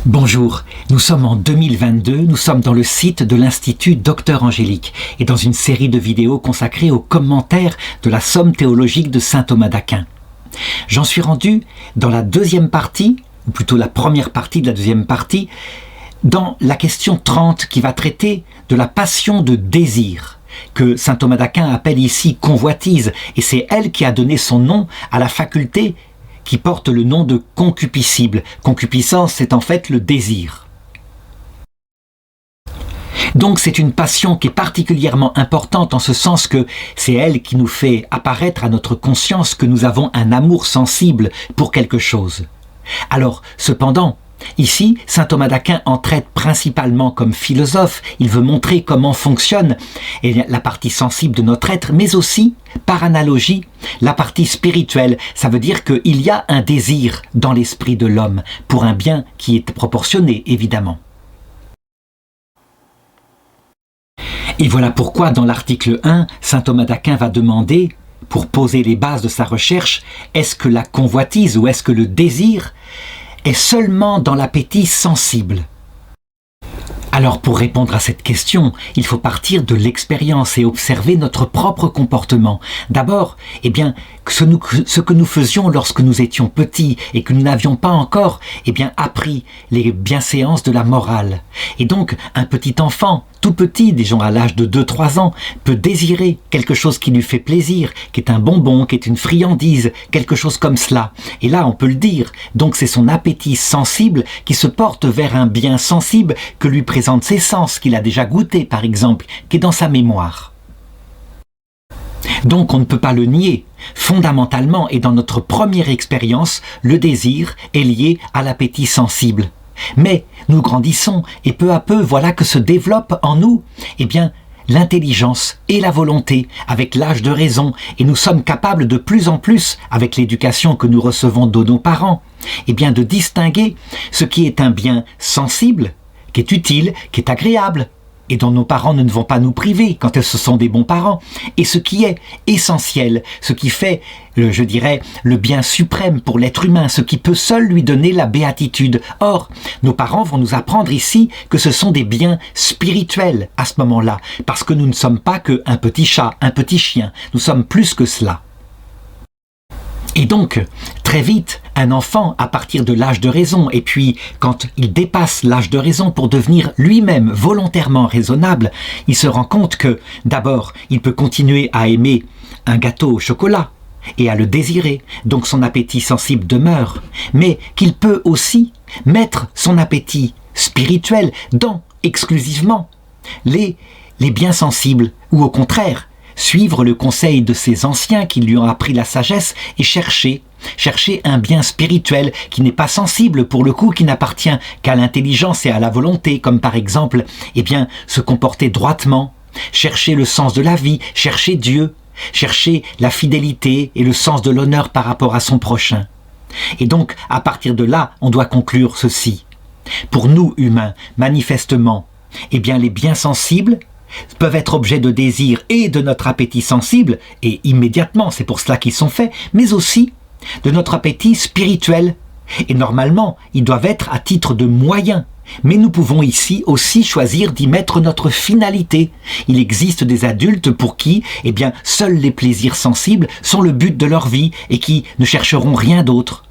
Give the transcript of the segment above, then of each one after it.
Bonjour, nous sommes en 2022, nous sommes dans le site de l'Institut Docteur Angélique et dans une série de vidéos consacrées aux commentaires de la Somme théologique de saint Thomas d'Aquin. J'en suis rendu dans la deuxième partie, ou plutôt la première partie de la deuxième partie, dans la question 30 qui va traiter de la passion de désir, que saint Thomas d'Aquin appelle ici convoitise, et c'est elle qui a donné son nom à la faculté qui porte le nom de concupiscible. Concupiscence, c'est en fait le désir. Donc c'est une passion qui est particulièrement importante en ce sens que c'est elle qui nous fait apparaître à notre conscience que nous avons un amour sensible pour quelque chose. Alors, cependant, ici, saint Thomas d'Aquin en traite principalement comme philosophe. Il veut montrer comment fonctionne la partie sensible de notre être, mais aussi, par analogie, la partie spirituelle. Ça veut dire qu'il y a un désir dans l'esprit de l'homme, pour un bien qui est proportionné, évidemment. Et voilà pourquoi, dans l'article 1, saint Thomas d'Aquin va demander, pour poser les bases de sa recherche, est-ce que la convoitise ou est-ce que le désir est seulement dans l'appétit sensible? Alors pour répondre à cette question, il faut partir de l'expérience et observer notre propre comportement. D'abord, ce que nous faisions lorsque nous étions petits et que nous n'avions pas encore appris les bienséances de la morale. Et donc, un petit enfant, tout petit, disons à l'âge de 2-3 ans, peut désirer quelque chose qui lui fait plaisir, qui est un bonbon, qui est une friandise, quelque chose comme cela. Et là, on peut le dire. Donc c'est son appétit sensible qui se porte vers un bien sensible que lui présente ses sens, qu'il a déjà goûté par exemple, qui est dans sa mémoire. Donc on ne peut pas le nier. Fondamentalement et dans notre première expérience, le désir est lié à l'appétit sensible. Mais nous grandissons et peu à peu, voilà que se développe en nous l'intelligence et la volonté avec l'âge de raison, et nous sommes capables de plus en plus, avec l'éducation que nous recevons de nos parents, de distinguer ce qui est un bien sensible, qui est utile, qui est agréable, et dont nos parents ne vont pas nous priver quand ce sont des bons parents, et ce qui est essentiel, ce qui fait, le bien suprême pour l'être humain, ce qui peut seul lui donner la béatitude. Or, nos parents vont nous apprendre ici que ce sont des biens spirituels à ce moment-là, parce que nous ne sommes pas qu'un petit chat, un petit chien, nous sommes plus que cela. Et donc, très vite, un enfant, à partir de l'âge de raison, et puis quand il dépasse l'âge de raison pour devenir lui-même volontairement raisonnable, il se rend compte que, d'abord, il peut continuer à aimer un gâteau au chocolat et à le désirer, donc son appétit sensible demeure, mais qu'il peut aussi mettre son appétit spirituel dans, exclusivement, les biens sensibles, ou au contraire, suivre le conseil de ses anciens qui lui ont appris la sagesse et chercher un bien spirituel qui n'est pas sensible pour le coup, qui n'appartient qu'à l'intelligence et à la volonté, comme par exemple, se comporter droitement, chercher le sens de la vie, chercher Dieu, chercher la fidélité et le sens de l'honneur par rapport à son prochain. Et donc, à partir de là, on doit conclure ceci. Pour nous, humains, manifestement, les biens sensibles peuvent être objets de désir et de notre appétit sensible, et immédiatement, c'est pour cela qu'ils sont faits, mais aussi de notre appétit spirituel. Et normalement, ils doivent être à titre de moyen. Mais nous pouvons ici aussi choisir d'y mettre notre finalité. Il existe des adultes pour qui, seuls les plaisirs sensibles sont le but de leur vie et qui ne chercheront rien d'autre.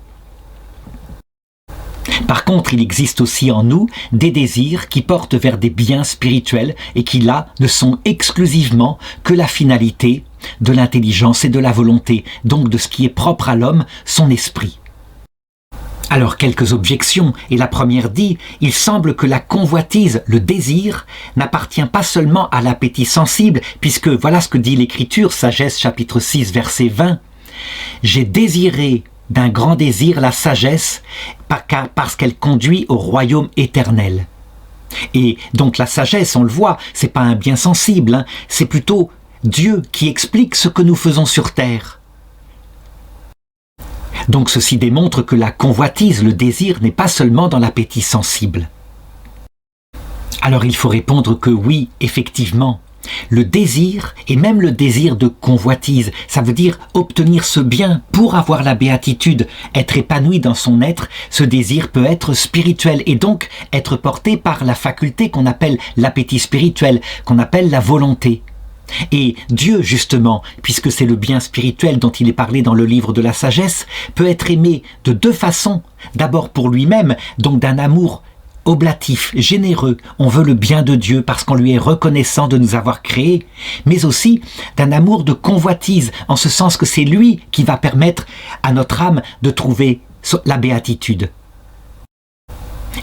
Par contre, il existe aussi en nous des désirs qui portent vers des biens spirituels et qui là ne sont exclusivement que la finalité de l'intelligence et de la volonté, donc de ce qui est propre à l'homme, son esprit. Alors quelques objections, et la première dit, il semble que la convoitise, le désir, n'appartient pas seulement à l'appétit sensible, puisque voilà ce que dit l'Écriture, Sagesse chapitre 6 verset 20, « J'ai désiré d'un grand désir la sagesse, parce qu'elle conduit au royaume éternel. » Et donc la sagesse, on le voit, c'est pas un bien sensible, c'est plutôt Dieu qui explique ce que nous faisons sur terre. Donc ceci démontre que la convoitise, le désir, n'est pas seulement dans l'appétit sensible. Alors il faut répondre que oui, effectivement, Le désir, et même le désir de convoitise, ça veut dire obtenir ce bien pour avoir la béatitude, être épanoui dans son être, ce désir peut être spirituel et donc être porté par la faculté qu'on appelle l'appétit spirituel, qu'on appelle la volonté. Et Dieu, justement, puisque c'est le bien spirituel dont il est parlé dans le livre de la sagesse, peut être aimé de deux façons. D'abord pour lui-même, donc d'un amour oblatif, généreux, on veut le bien de Dieu parce qu'on lui est reconnaissant de nous avoir créés, mais aussi d'un amour de convoitise, en ce sens que c'est lui qui va permettre à notre âme de trouver la béatitude.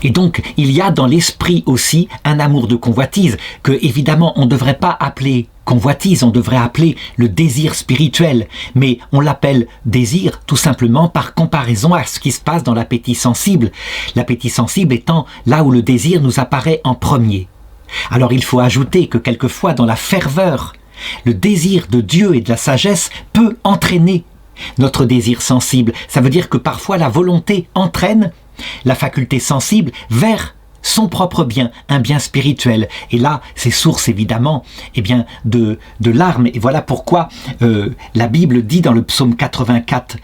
Et donc, il y a dans l'esprit aussi un amour de convoitise, que évidemment on ne devrait pas appeler convoitise, on devrait appeler le désir spirituel, mais on l'appelle désir tout simplement par comparaison à ce qui se passe dans l'appétit sensible. L'appétit sensible étant là où le désir nous apparaît en premier. Alors il faut ajouter que quelquefois dans la ferveur, le désir de Dieu et de la sagesse peut entraîner notre désir sensible. Ça veut dire que parfois la volonté entraîne la faculté sensible vers son propre bien, un bien spirituel. Et là, c'est source évidemment de larmes. Et voilà pourquoi la Bible dit dans le psaume 84,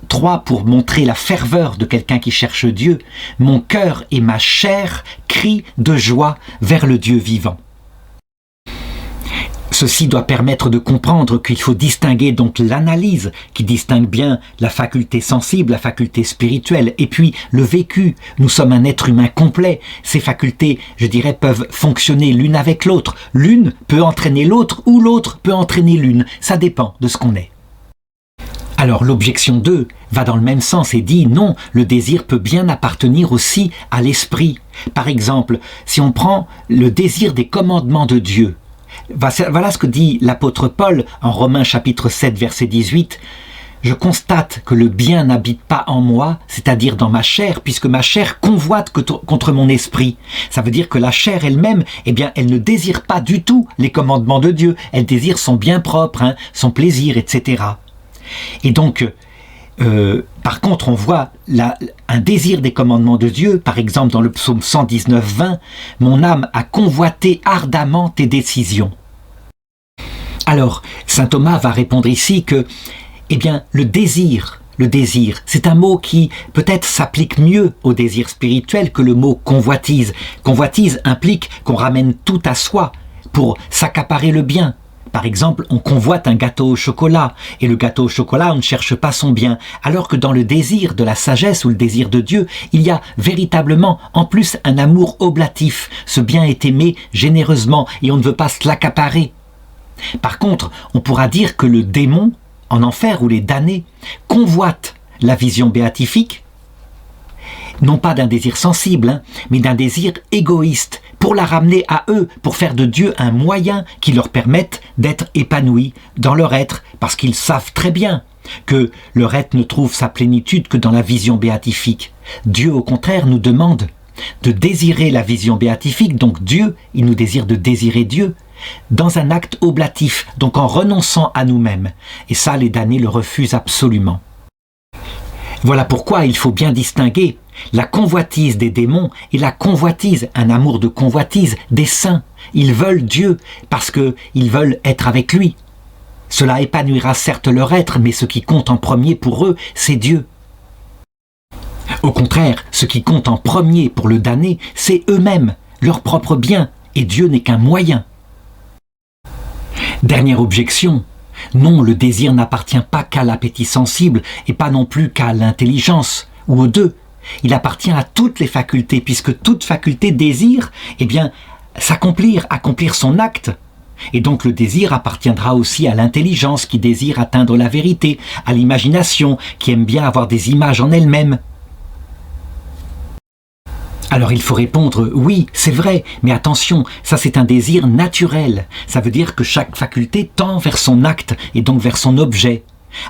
3, pour montrer la ferveur de quelqu'un qui cherche Dieu, « Mon cœur et ma chair crient de joie vers le Dieu vivant ». Ceci doit permettre de comprendre qu'il faut distinguer donc l'analyse qui distingue bien la faculté sensible, la faculté spirituelle, et puis le vécu. Nous sommes un être humain complet. Ces facultés, je dirais, peuvent fonctionner l'une avec l'autre. L'une peut entraîner l'autre ou l'autre peut entraîner l'une. Ça dépend de ce qu'on est. Alors l'objection 2 va dans le même sens et dit non, le désir peut bien appartenir aussi à l'esprit. Par exemple, si on prend le désir des commandements de Dieu, voilà ce que dit l'apôtre Paul en Romains chapitre 7 verset 18. « Je constate que le bien n'habite pas en moi, c'est-à-dire dans ma chair, puisque ma chair convoite contre mon esprit. » Ça veut dire que la chair elle-même, elle ne désire pas du tout les commandements de Dieu. Elle désire son bien propre, son plaisir, etc. Et donc, par contre, on voit un désir des commandements de Dieu, par exemple dans le psaume 119, 20, « Mon âme a convoité ardemment tes décisions. » Alors, saint Thomas va répondre ici que, le désir, c'est un mot qui peut-être s'applique mieux au désir spirituel que le mot convoitise. Convoitise implique qu'on ramène tout à soi pour s'accaparer le bien. Par exemple, on convoite un gâteau au chocolat, et le gâteau au chocolat, on ne cherche pas son bien, alors que dans le désir de la sagesse ou le désir de Dieu, il y a véritablement, en plus, un amour oblatif. Ce bien est aimé généreusement, et on ne veut pas se l'accaparer. Par contre, on pourra dire que le démon, en enfer ou les damnés, convoitent la vision béatifique, non pas d'un désir sensible, mais d'un désir égoïste, pour la ramener à eux, pour faire de Dieu un moyen qui leur permette d'être épanouis dans leur être, parce qu'ils savent très bien que leur être ne trouve sa plénitude que dans la vision béatifique. Dieu, au contraire, nous demande de désirer la vision béatifique, donc Dieu, il nous désire de désirer Dieu, dans un acte oblatif, donc en renonçant à nous-mêmes. Et ça, les damnés le refusent absolument. Voilà pourquoi il faut bien distinguer la convoitise des démons et la convoitise, un amour de convoitise des saints. Ils veulent Dieu parce qu'ils veulent être avec lui. Cela épanouira certes leur être, mais ce qui compte en premier pour eux, c'est Dieu. Au contraire, ce qui compte en premier pour le damné, c'est eux-mêmes, leur propre bien, et Dieu n'est qu'un moyen. Dernière objection, non, le désir n'appartient pas qu'à l'appétit sensible et pas non plus qu'à l'intelligence, ou aux deux. Il appartient à toutes les facultés, puisque toute faculté désire, s'accomplir, accomplir son acte. Et donc le désir appartiendra aussi à l'intelligence qui désire atteindre la vérité, à l'imagination qui aime bien avoir des images en elle-même. Alors il faut répondre, oui, c'est vrai, mais attention, ça c'est un désir naturel. Ça veut dire que chaque faculté tend vers son acte et donc vers son objet.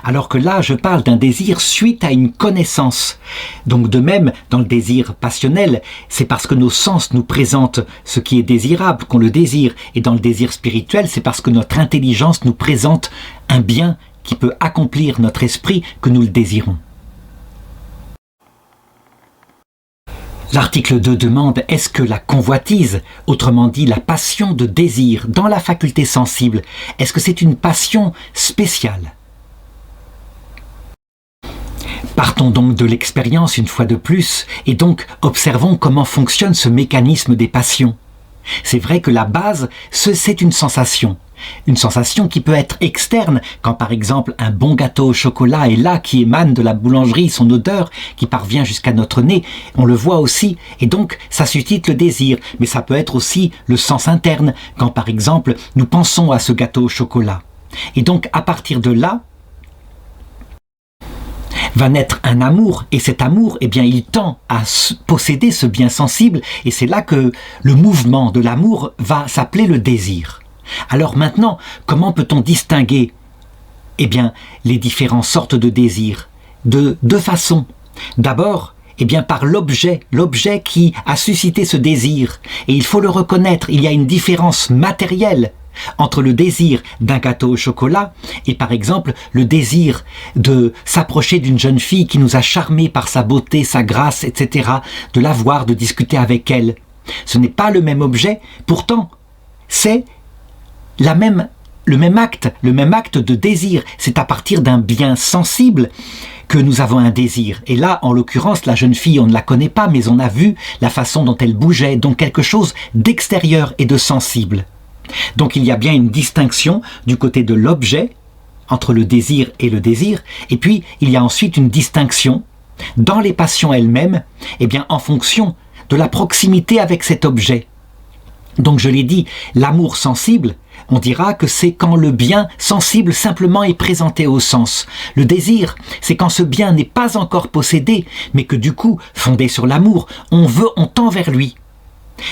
Alors que là, je parle d'un désir suite à une connaissance. Donc de même, dans le désir passionnel, c'est parce que nos sens nous présentent ce qui est désirable qu'on le désire. Et dans le désir spirituel, c'est parce que notre intelligence nous présente un bien qui peut accomplir notre esprit que nous le désirons. L'article 2 demande: est-ce que la convoitise, autrement dit la passion de désir dans la faculté sensible, est-ce que c'est une passion spéciale? Partons donc de l'expérience une fois de plus, et donc observons comment fonctionne ce mécanisme des passions. C'est vrai que la base, c'est une sensation qui peut être externe, quand par exemple un bon gâteau au chocolat est là, qui émane de la boulangerie, son odeur qui parvient jusqu'à notre nez, on le voit aussi, et donc ça suscite le désir. Mais ça peut être aussi le sens interne, quand par exemple nous pensons à ce gâteau au chocolat. Et donc à partir de là, va naître un amour, et cet amour, eh bien, il tend à posséder ce bien sensible, et c'est là que le mouvement de l'amour va s'appeler le désir. Alors maintenant, comment peut-on distinguer, eh bien, les différentes sortes de désirs? De deux façons. D'abord, eh bien, par l'objet qui a suscité ce désir, et il faut le reconnaître, il y a une différence matérielle entre le désir d'un gâteau au chocolat et par exemple le désir de s'approcher d'une jeune fille qui nous a charmés par sa beauté, sa grâce, etc., de la voir, de discuter avec elle. Ce n'est pas le même objet, pourtant c'est le même acte de désir. C'est à partir d'un bien sensible que nous avons un désir. Et là, en l'occurrence, la jeune fille, on ne la connaît pas, mais on a vu la façon dont elle bougeait, donc quelque chose d'extérieur et de sensible. Donc il y a bien une distinction du côté de l'objet, entre le désir et le désir, et puis il y a ensuite une distinction dans les passions elles-mêmes, eh bien en fonction de la proximité avec cet objet. Donc je l'ai dit, l'amour sensible, on dira que c'est quand le bien sensible simplement est présenté au sens. Le désir, c'est quand ce bien n'est pas encore possédé, mais que du coup, fondé sur l'amour, on tend vers lui.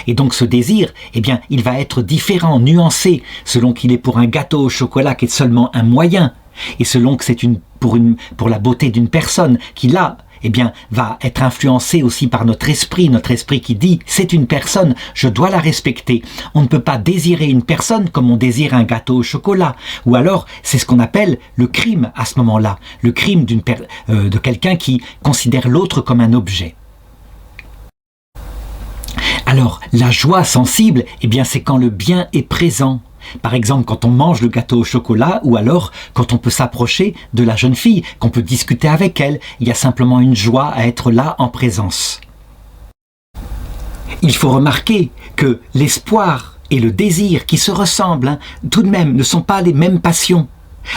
Et donc ce désir, eh bien, il va être différent, nuancé, selon qu'il est pour un gâteau au chocolat qui est seulement un moyen, et selon que c'est pour la beauté d'une personne qui là, eh bien, va être influencé aussi par notre esprit qui dit c'est une personne, je dois la respecter. On ne peut pas désirer une personne comme on désire un gâteau au chocolat. Ou alors, c'est ce qu'on appelle le crime à ce moment-là, le crime de quelqu'un qui considère l'autre comme un objet. Alors, la joie sensible, eh bien, c'est quand le bien est présent. Par exemple, quand on mange le gâteau au chocolat, ou alors quand on peut s'approcher de la jeune fille, qu'on peut discuter avec elle, il y a simplement une joie à être là en présence. Il faut remarquer que l'espoir et le désir qui se ressemblent, tout de même, ne sont pas les mêmes passions.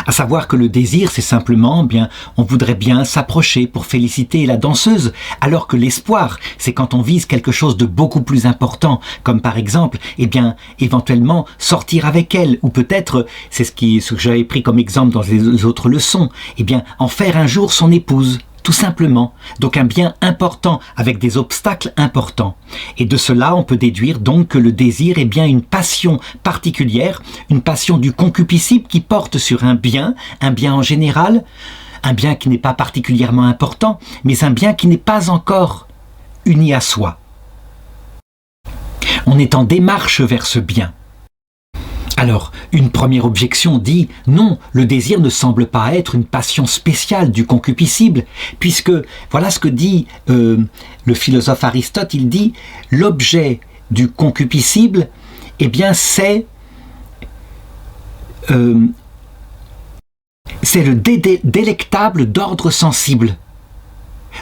À savoir que le désir, c'est simplement, bien, on voudrait bien s'approcher pour féliciter la danseuse, alors que l'espoir, c'est quand on vise quelque chose de beaucoup plus important, comme par exemple, eh bien, éventuellement sortir avec elle, ou peut-être, c'est ce que j'avais pris comme exemple dans les autres leçons, eh bien, en faire un jour son épouse. Tout simplement. Donc un bien important avec des obstacles importants. Et de cela, on peut déduire donc que le désir est bien une passion particulière, une passion du concupiscible qui porte sur un bien en général, un bien qui n'est pas particulièrement important, mais un bien qui n'est pas encore uni à soi. On est en démarche vers ce bien. Alors, une première objection dit « Non, le désir ne semble pas être une passion spéciale du concupiscible, puisque, voilà ce que dit le philosophe Aristote, il dit « L'objet du concupiscible, eh bien, c'est le délectable d'ordre sensible. »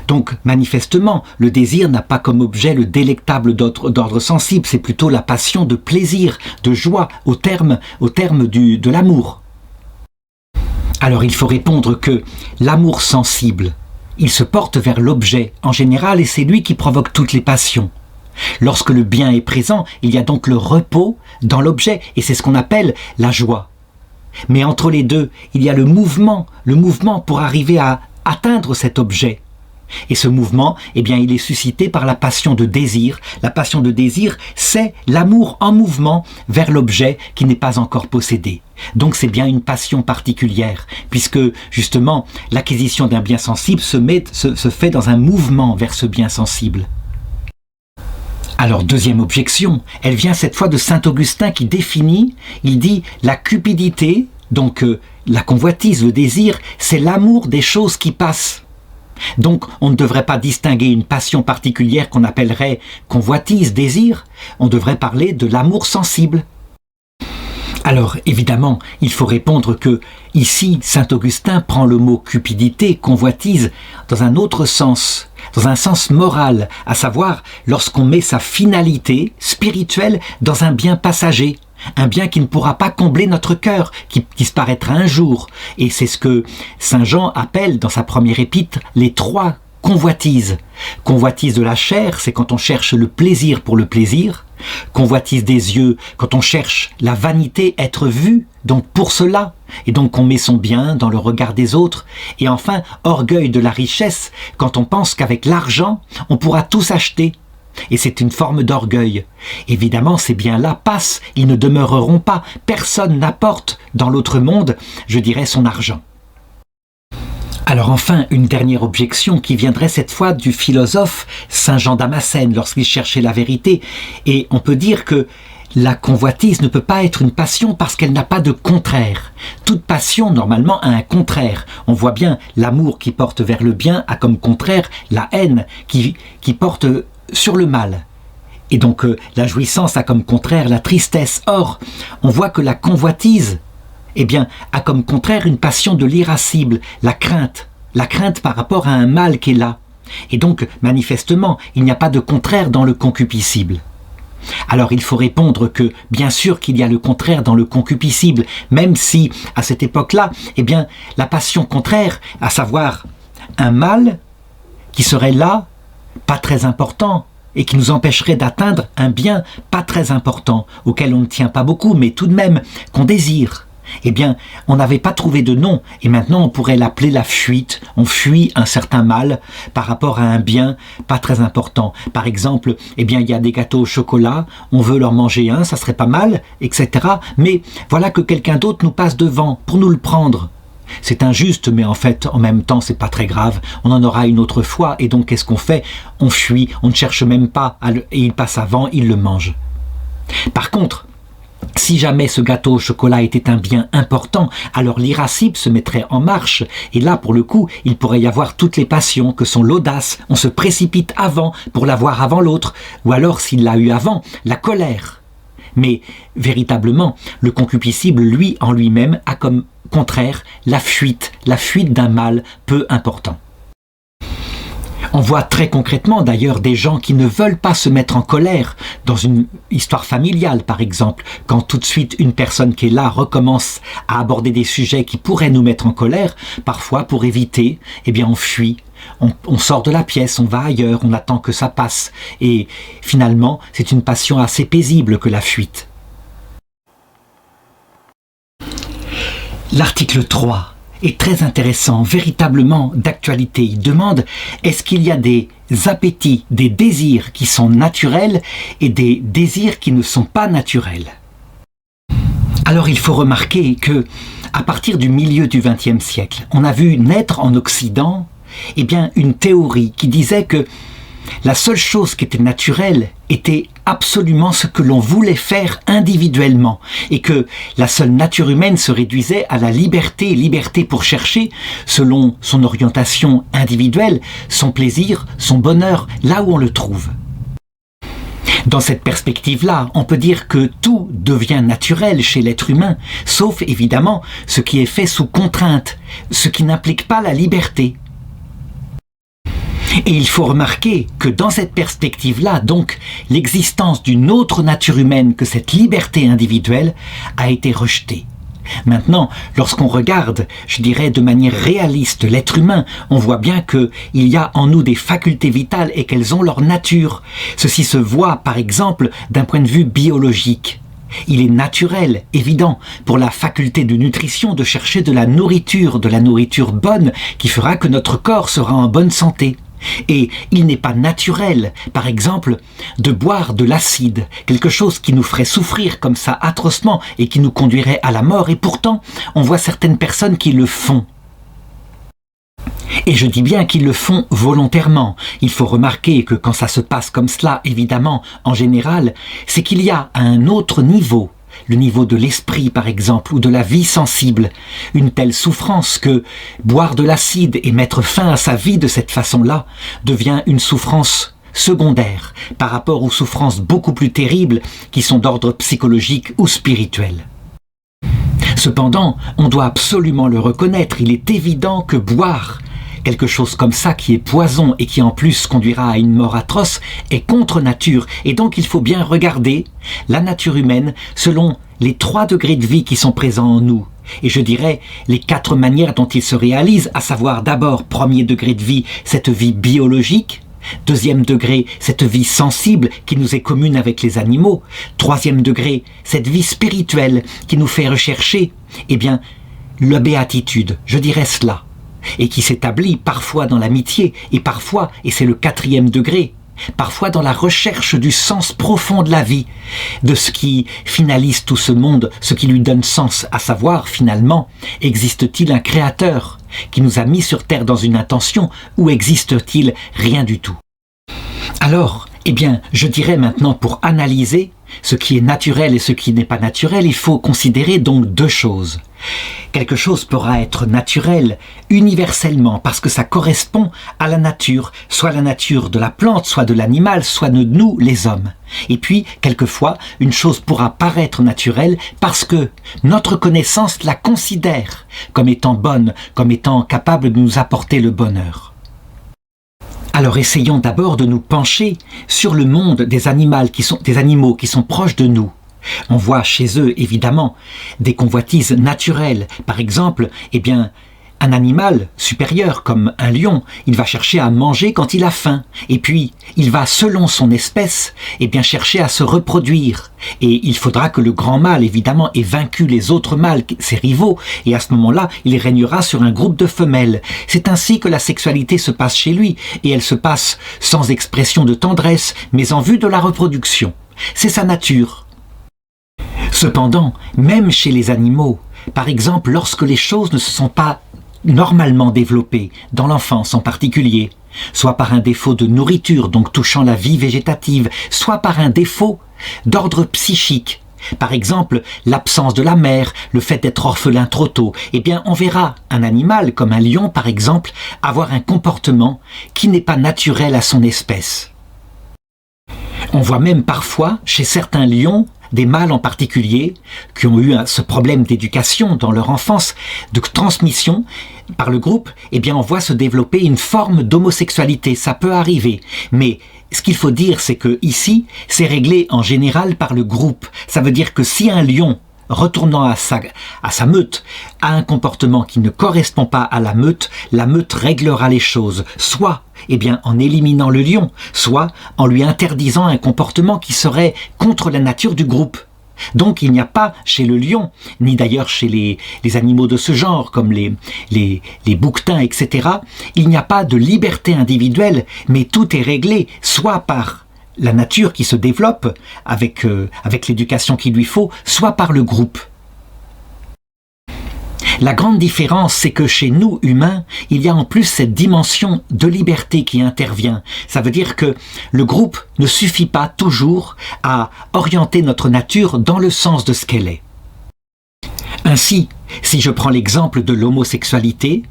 Donc, manifestement, le désir n'a pas comme objet le délectable d'ordre sensible, c'est plutôt la passion de plaisir, de joie, au terme de l'amour. Alors, il faut répondre que l'amour sensible, il se porte vers l'objet en général et c'est lui qui provoque toutes les passions. Lorsque le bien est présent, il y a donc le repos dans l'objet et c'est ce qu'on appelle la joie. Mais entre les deux, il y a le mouvement pour arriver à atteindre cet objet. Et ce mouvement, eh bien, il est suscité par la passion de désir. La passion de désir, c'est l'amour en mouvement vers l'objet qui n'est pas encore possédé. Donc c'est bien une passion particulière, puisque justement, l'acquisition d'un bien sensible se fait dans un mouvement vers ce bien sensible. Alors, deuxième objection, elle vient cette fois de saint Augustin qui définit, il dit la cupidité, donc la convoitise, le désir, c'est l'amour des choses qui passent. Donc on ne devrait pas distinguer une passion particulière qu'on appellerait convoitise, désir, on devrait parler de l'amour sensible. Alors évidemment, il faut répondre que ici, saint Augustin prend le mot cupidité, convoitise, dans un autre sens, dans un sens moral, à savoir lorsqu'on met sa finalité spirituelle dans un bien passager, un bien qui ne pourra pas combler notre cœur, qui disparaîtra un jour. Et c'est ce que saint Jean appelle dans sa première épître les 3 convoitises. Convoitise de la chair, c'est quand on cherche le plaisir pour le plaisir. Convoitise des yeux, quand on cherche la vanité, être vu, donc pour cela, et donc on met son bien dans le regard des autres. Et enfin, orgueil de la richesse, quand on pense qu'avec l'argent, on pourra tout s'acheter. Et c'est une forme d'orgueil. Évidemment, ces biens-là passent, ils ne demeureront pas. Personne n'apporte dans l'autre monde, je dirais, son argent. Alors enfin, une dernière objection qui viendrait cette fois du philosophe saint Jean Damascène lorsqu'il cherchait la vérité. Et on peut dire que la convoitise ne peut pas être une passion parce qu'elle n'a pas de contraire. Toute passion, normalement, a un contraire. On voit bien l'amour qui porte vers le bien a comme contraire la haine qui porte sur le mal. Et donc la jouissance a comme contraire la tristesse. Or, on voit que la convoitise, a comme contraire une passion de l'irascible, la crainte par rapport à un mal qui est là. Et donc, manifestement, il n'y a pas de contraire dans le concupiscible. Alors il faut répondre que, bien sûr qu'il y a le contraire dans le concupiscible, même si, à cette époque-là, la passion contraire, à savoir un mal qui serait là, pas très important, et qui nous empêcherait d'atteindre un bien pas très important, auquel on ne tient pas beaucoup, mais tout de même qu'on désire. On n'avait pas trouvé de nom, et maintenant on pourrait l'appeler la fuite. On fuit un certain mal par rapport à un bien pas très important. Par exemple, il y a des gâteaux au chocolat, on veut leur manger un, ça serait pas mal, etc. Mais voilà que quelqu'un d'autre nous passe devant pour nous le prendre. C'est injuste, mais en fait, en même temps, c'est pas très grave. On en aura une autre fois, et donc qu'est-ce qu'on fait? On fuit, on ne cherche même pas, et il passe avant, il le mange. Par contre, si jamais ce gâteau au chocolat était un bien important, alors l'irascible se mettrait en marche. Et là, pour le coup, il pourrait y avoir toutes les passions que sont l'audace. On se précipite avant pour l'avoir avant l'autre. Ou alors, s'il l'a eu avant, la colère. Mais véritablement, le concupiscible, lui, en lui-même, a comme contraire la fuite d'un mal peu important. On voit très concrètement d'ailleurs des gens qui ne veulent pas se mettre en colère dans une histoire familiale par exemple, quand tout de suite une personne qui est là recommence à aborder des sujets qui pourraient nous mettre en colère, parfois pour éviter, on fuit, on sort de la pièce, on va ailleurs, on attend que ça passe et finalement c'est une passion assez paisible que la fuite. L'article 3 est très intéressant, véritablement d'actualité. Il demande, est-ce qu'il y a des appétits, des désirs qui sont naturels et des désirs qui ne sont pas naturels? Alors il faut remarquer que, à partir du milieu du XXe siècle, on a vu naître en Occident une théorie qui disait que la seule chose qui était naturelle était absolument ce que l'on voulait faire individuellement et que la seule nature humaine se réduisait à la liberté pour chercher, selon son orientation individuelle, son plaisir, son bonheur, là où on le trouve. Dans cette perspective-là, on peut dire que tout devient naturel chez l'être humain, sauf évidemment ce qui est fait sous contrainte, ce qui n'implique pas la liberté. Et il faut remarquer que dans cette perspective-là, donc, l'existence d'une autre nature humaine que cette liberté individuelle a été rejetée. Maintenant, lorsqu'on regarde, je dirais de manière réaliste, l'être humain, on voit bien qu'il y a en nous des facultés vitales et qu'elles ont leur nature. Ceci se voit, par exemple, d'un point de vue biologique. Il est naturel, évident, pour la faculté de nutrition de chercher de la nourriture bonne, qui fera que notre corps sera en bonne santé. Et il n'est pas naturel, par exemple, de boire de l'acide, quelque chose qui nous ferait souffrir comme ça atrocement et qui nous conduirait à la mort, et pourtant on voit certaines personnes qui le font. Et je dis bien qu'ils le font volontairement. Il faut remarquer que quand ça se passe comme cela, évidemment, en général, c'est qu'il y a à un autre niveau le niveau de l'esprit par exemple, ou de la vie sensible, une telle souffrance que boire de l'acide et mettre fin à sa vie de cette façon-là devient une souffrance secondaire par rapport aux souffrances beaucoup plus terribles qui sont d'ordre psychologique ou spirituel. Cependant, on doit absolument le reconnaître, il est évident que boire quelque chose comme ça qui est poison et qui en plus conduira à une mort atroce est contre nature, et donc il faut bien regarder la nature humaine selon les 3 degrés de vie qui sont présents en nous. Et je dirais les 4 manières dont ils se réalisent, à savoir d'abord, premier degré de vie, cette vie biologique. Deuxième degré, cette vie sensible qui nous est commune avec les animaux. Troisième degré, cette vie spirituelle qui nous fait rechercher, la béatitude, je dirais cela, et qui s'établit parfois dans l'amitié, et parfois, et c'est le 4e degré, parfois dans la recherche du sens profond de la vie, de ce qui finalise tout ce monde, ce qui lui donne sens, à savoir, finalement, existe-t-il un créateur qui nous a mis sur terre dans une intention, ou existe-t-il rien du tout? Alors, je dirais maintenant, pour analyser ce qui est naturel et ce qui n'est pas naturel, il faut considérer donc 2 choses. Quelque chose pourra être naturel universellement parce que ça correspond à la nature, soit la nature de la plante, soit de l'animal, soit de nous les hommes. Et puis, quelquefois, une chose pourra paraître naturelle parce que notre connaissance la considère comme étant bonne, comme étant capable de nous apporter le bonheur. Alors essayons d'abord de nous pencher sur le monde des animaux qui sont proches de nous. On voit chez eux, évidemment, des convoitises naturelles. Par exemple, un animal supérieur comme un lion, il va chercher à manger quand il a faim. Et puis, il va, selon son espèce, chercher à se reproduire. Et il faudra que le grand mâle, évidemment, ait vaincu les autres mâles, ses rivaux. Et à ce moment-là, il régnera sur un groupe de femelles. C'est ainsi que la sexualité se passe chez lui. Et elle se passe sans expression de tendresse, mais en vue de la reproduction. C'est sa nature. Cependant, même chez les animaux, par exemple, lorsque les choses ne se sont pas normalement développées, dans l'enfance en particulier, soit par un défaut de nourriture, donc touchant la vie végétative, soit par un défaut d'ordre psychique, par exemple l'absence de la mère, le fait d'être orphelin trop tôt, on verra un animal comme un lion par exemple avoir un comportement qui n'est pas naturel à son espèce. On voit même parfois chez certains lions, des mâles en particulier, qui ont eu ce problème d'éducation dans leur enfance, de transmission par le groupe, on voit se développer une forme d'homosexualité. Ça peut arriver, mais ce qu'il faut dire, c'est que ici, c'est réglé en général par le groupe. Ça veut dire que si un lion, retournant à sa meute, a un comportement qui ne correspond pas à la meute réglera les choses, soit en éliminant le lion, soit en lui interdisant un comportement qui serait contre la nature du groupe. Donc il n'y a pas chez le lion, ni d'ailleurs chez les animaux de ce genre, comme les bouquetins, etc., il n'y a pas de liberté individuelle, mais tout est réglé, soit par la nature qui se développe avec l'éducation qu'il lui faut, soit par le groupe. La grande différence, c'est que chez nous, humains, il y a en plus cette dimension de liberté qui intervient. Ça veut dire que le groupe ne suffit pas toujours à orienter notre nature dans le sens de ce qu'elle est. Ainsi, si je prends l'exemple de l'homosexualité,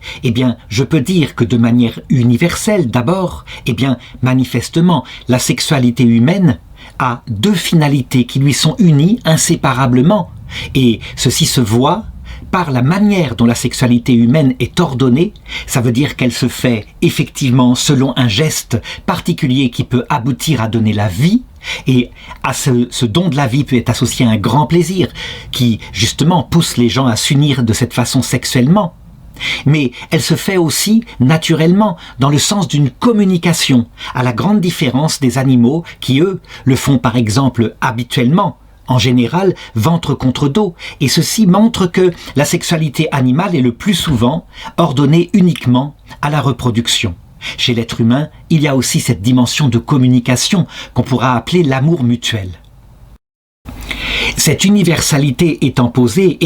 je peux dire que de manière universelle d'abord, manifestement, la sexualité humaine a 2 finalités qui lui sont unies inséparablement. Et ceci se voit par la manière dont la sexualité humaine est ordonnée. Ça veut dire qu'elle se fait effectivement selon un geste particulier qui peut aboutir à donner la vie, et à ce don de la vie peut être associé à un grand plaisir qui justement pousse les gens à s'unir de cette façon sexuellement. Mais elle se fait aussi naturellement dans le sens d'une communication, à la grande différence des animaux qui, eux, le font par exemple habituellement, en général ventre contre dos, et ceci montre que la sexualité animale est le plus souvent ordonnée uniquement à la reproduction. Chez l'être humain, il y a aussi cette dimension de communication qu'on pourra appeler l'amour mutuel. Cette universalité étant posée,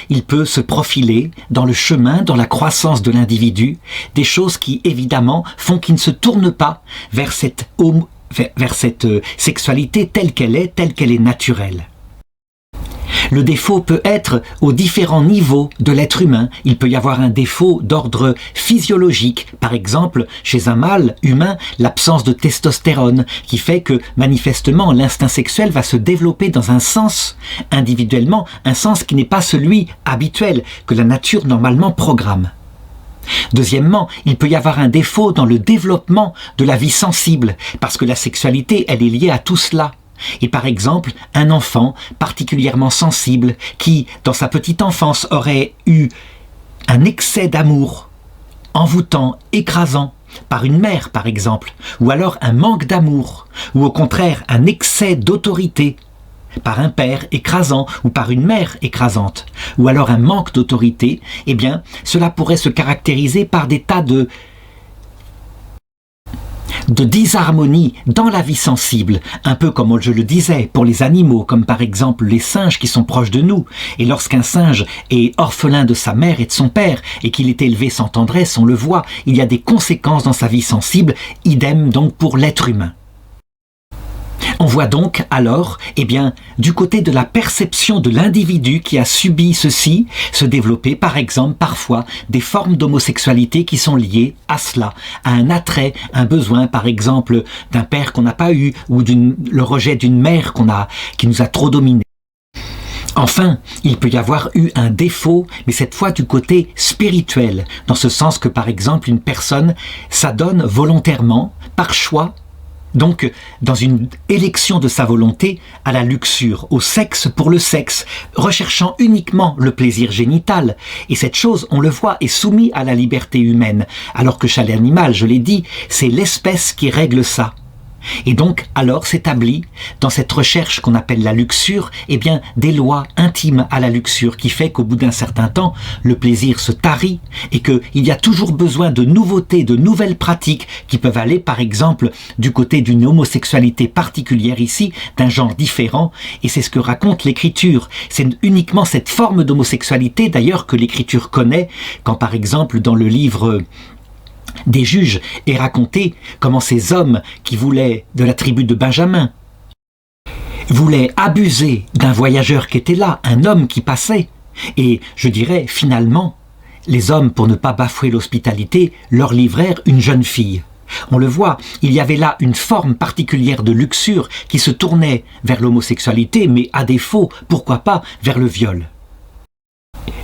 il peut se profiler dans le chemin, dans la croissance de l'individu, des choses qui, évidemment, font qu'il ne se tourne pas vers cette sexualité telle qu'elle est naturelle. Le défaut peut être aux différents niveaux de l'être humain. Il peut y avoir un défaut d'ordre physiologique, par exemple chez un mâle humain, l'absence de testostérone, qui fait que manifestement l'instinct sexuel va se développer dans un sens individuellement, un sens qui n'est pas celui habituel que la nature normalement programme. Deuxièmement, il peut y avoir un défaut dans le développement de la vie sensible, parce que la sexualité, elle est liée à tout cela. Et par exemple, un enfant particulièrement sensible qui, dans sa petite enfance, aurait eu un excès d'amour, envoûtant, écrasant, par une mère par exemple, ou alors un manque d'amour, ou au contraire un excès d'autorité, par un père écrasant ou par une mère écrasante, ou alors un manque d'autorité, eh bien, cela pourrait se caractériser par des tas de disharmonie dans la vie sensible, un peu comme je le disais pour les animaux, comme par exemple les singes qui sont proches de nous. Et lorsqu'un singe est orphelin de sa mère et de son père, et qu'il est élevé sans tendresse, on le voit, il y a des conséquences dans sa vie sensible, idem donc pour l'être humain. On voit donc alors, du côté de la perception de l'individu qui a subi ceci, se développer par exemple parfois des formes d'homosexualité qui sont liées à cela, à un attrait, un besoin par exemple d'un père qu'on n'a pas eu ou le rejet d'une mère qui nous a trop dominé. Enfin, il peut y avoir eu un défaut, mais cette fois du côté spirituel, dans ce sens que par exemple une personne s'adonne volontairement, par choix, donc, dans une élection de sa volonté à la luxure, au sexe pour le sexe, recherchant uniquement le plaisir génital. Et cette chose, on le voit, est soumise à la liberté humaine, alors que chez l'animal, je l'ai dit, c'est l'espèce qui règle ça. Et donc, alors s'établit, dans cette recherche qu'on appelle la luxure, des lois intimes à la luxure, qui fait qu'au bout d'un certain temps, le plaisir se tarit, et qu'il y a toujours besoin de nouveautés, de nouvelles pratiques, qui peuvent aller, par exemple, du côté d'une homosexualité particulière ici, d'un genre différent, et c'est ce que raconte l'Écriture. C'est uniquement cette forme d'homosexualité, d'ailleurs, que l'Écriture connaît, quand, par exemple, dans le livre des Juges est raconté comment ces hommes qui voulaient, de la tribu de Benjamin, voulaient abuser d'un voyageur qui était là, un homme qui passait. Et je dirais, finalement, les hommes, pour ne pas bafouer l'hospitalité, leur livrèrent une jeune fille. On le voit, il y avait là une forme particulière de luxure qui se tournait vers l'homosexualité, mais à défaut, pourquoi pas, vers le viol.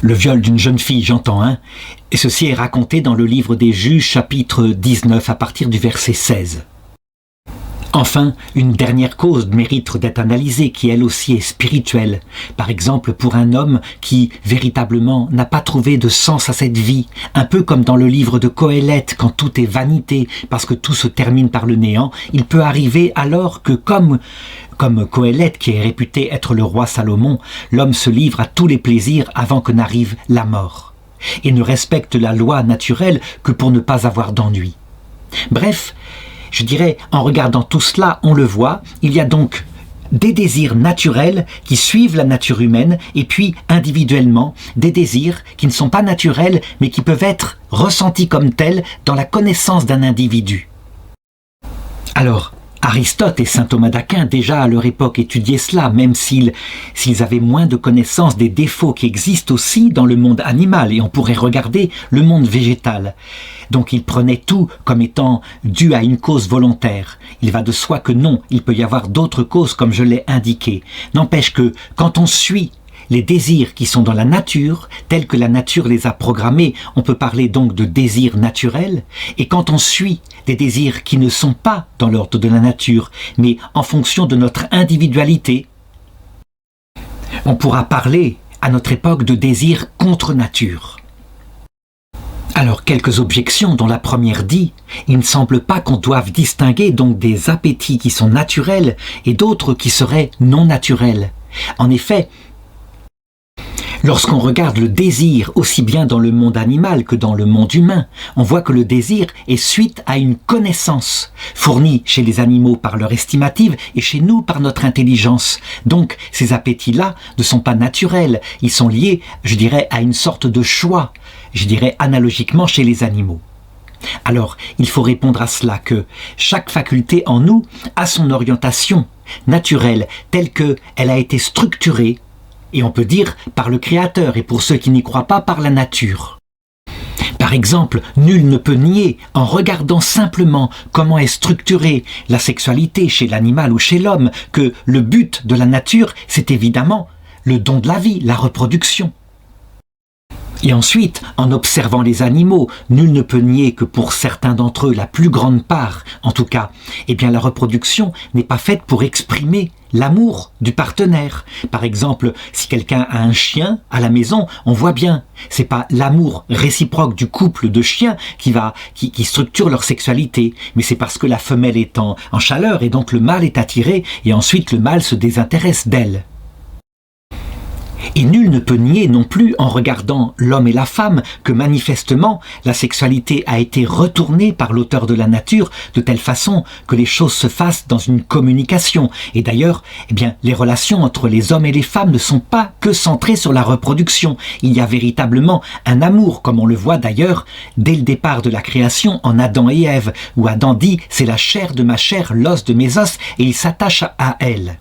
Le viol d'une jeune fille, j'entends, et ceci est raconté dans le livre des Juges, chapitre 19, à partir du verset 16. Enfin, une dernière cause mérite d'être analysée, qui elle aussi est spirituelle. Par exemple, pour un homme qui, véritablement, n'a pas trouvé de sens à cette vie, un peu comme dans le livre de Qoéleth, quand tout est vanité, parce que tout se termine par le néant, il peut arriver alors que, comme Qoéleth, qui est réputé être le roi Salomon, l'homme se livre à tous les plaisirs avant que n'arrive la mort, et ne respecte la loi naturelle que pour ne pas avoir d'ennui. Bref, je dirais, en regardant tout cela, on le voit, il y a donc des désirs naturels qui suivent la nature humaine, et puis individuellement, des désirs qui ne sont pas naturels, mais qui peuvent être ressentis comme tels dans la connaissance d'un individu. Alors, Aristote et saint Thomas d'Aquin déjà à leur époque étudiaient cela, même s'ils avaient moins de connaissance des défauts qui existent aussi dans le monde animal, et on pourrait regarder le monde végétal. Donc ils prenaient tout comme étant dû à une cause volontaire. Il va de soi que non, il peut y avoir d'autres causes comme je l'ai indiqué. N'empêche que quand on suit les désirs qui sont dans la nature, tels que la nature les a programmés, on peut parler donc de désirs naturels, et quand on suit des désirs qui ne sont pas dans l'ordre de la nature, mais en fonction de notre individualité, on pourra parler à notre époque de désirs contre nature. Alors, quelques objections, dont la première dit, il ne semble pas qu'on doive distinguer donc des appétits qui sont naturels et d'autres qui seraient non naturels. En effet, lorsqu'on regarde le désir aussi bien dans le monde animal que dans le monde humain, on voit que le désir est suite à une connaissance fournie chez les animaux par leur estimative et chez nous par notre intelligence. Donc ces appétits-là ne sont pas naturels, ils sont liés, je dirais, à une sorte de choix, je dirais analogiquement chez les animaux. Alors, il faut répondre à cela que chaque faculté en nous a son orientation naturelle telle qu'elle a été structurée Et on peut dire par le Créateur, et pour ceux qui n'y croient pas, par la nature. Par exemple, nul ne peut nier, en regardant simplement comment est structurée la sexualité chez l'animal ou chez l'homme, que le but de la nature, c'est évidemment le don de la vie, la reproduction. Et ensuite, en observant les animaux, nul ne peut nier que pour certains d'entre eux, la plus grande part, en tout cas, eh bien la reproduction n'est pas faite pour exprimer l'amour du partenaire. Par exemple, si quelqu'un a un chien à la maison, on voit bien, c'est pas l'amour réciproque du couple de chiens qui structure leur sexualité, mais c'est parce que la femelle est en chaleur et donc le mâle est attiré et ensuite le mâle se désintéresse d'elle. Et nul ne peut nier non plus, en regardant l'homme et la femme, que manifestement la sexualité a été retournée par l'auteur de la nature de telle façon que les choses se fassent dans une communication. Et d'ailleurs, eh bien, les relations entre les hommes et les femmes ne sont pas que centrées sur la reproduction. Il y a véritablement un amour, comme on le voit d'ailleurs dès le départ de la création en Adam et Ève, où Adam dit « c'est la chair de ma chair, l'os de mes os » et il s'attache à elle.